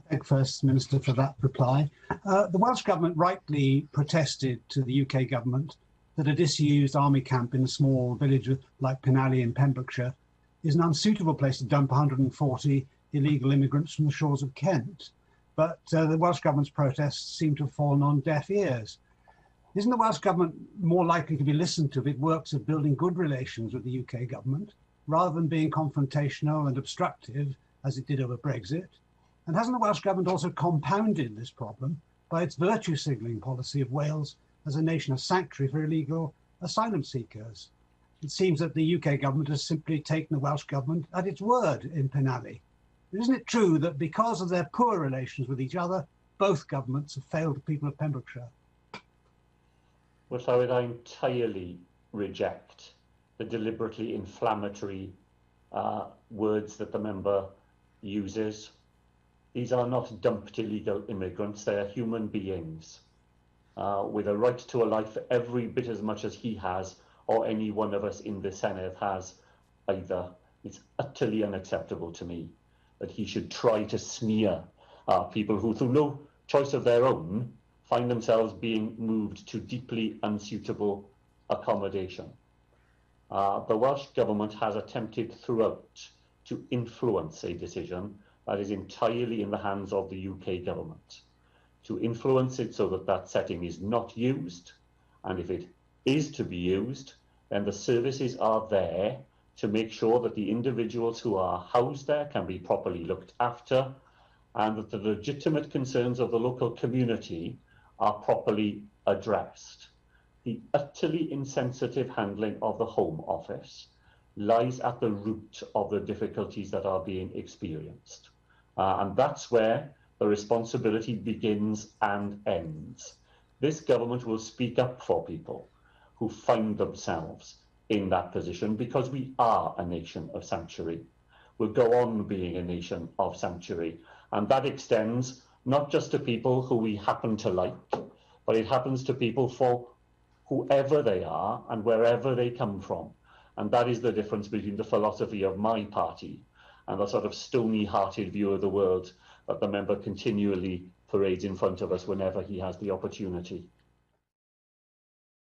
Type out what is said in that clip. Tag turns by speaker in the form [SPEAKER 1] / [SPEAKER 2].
[SPEAKER 1] Thank first Minister for that reply. The Welsh Government rightly protested to the UK Government that a disused army camp in a small village like Penally in Pembrokeshire is an unsuitable place to dump 140 illegal immigrants from the shores of Kent. But the Welsh Government's protests seem to have fallen on deaf ears. Isn't the Welsh Government more likely to be listened to if it works at building good relations with the UK Government, rather than being confrontational and obstructive, as it did over Brexit? And hasn't the Welsh Government also compounded this problem by its virtue signalling policy of Wales as a nation of sanctuary for illegal asylum seekers? It seems that the UK Government has simply taken the Welsh Government at its word in Penally. Isn't it true that because of their poor relations with each other, both governments have failed the people of Pembrokeshire?
[SPEAKER 2] Well, Llywyd, I entirely reject the deliberately inflammatory words that the member uses. These are not dumped illegal immigrants, they are human beings with a right to a life every bit as much as he has or any one of us in the Senedd has either. It's utterly unacceptable to me that he should try to smear people who, through no choice of their own, find themselves being moved to deeply unsuitable accommodation. The Welsh Government has attempted throughout to influence a decision that is entirely in the hands of the UK Government, to influence it so that that setting is not used, and if it is to be used, then the services are there to make sure that the individuals who are housed there can be properly looked after, and that the legitimate concerns of the local community are properly addressed. The utterly insensitive handling of the Home Office lies at the root of the difficulties that are being experienced. And that's where the responsibility begins and ends. This government will speak up for people who find themselves in that position, because we are a nation of sanctuary. We'll go on being a nation of sanctuary. And that extends not just to people who we happen to like, but it happens to people for whoever they are and wherever they come from. And that is the difference between the philosophy of my party and the sort of stony-hearted view of the world that the member continually parades in front of us whenever he has the opportunity.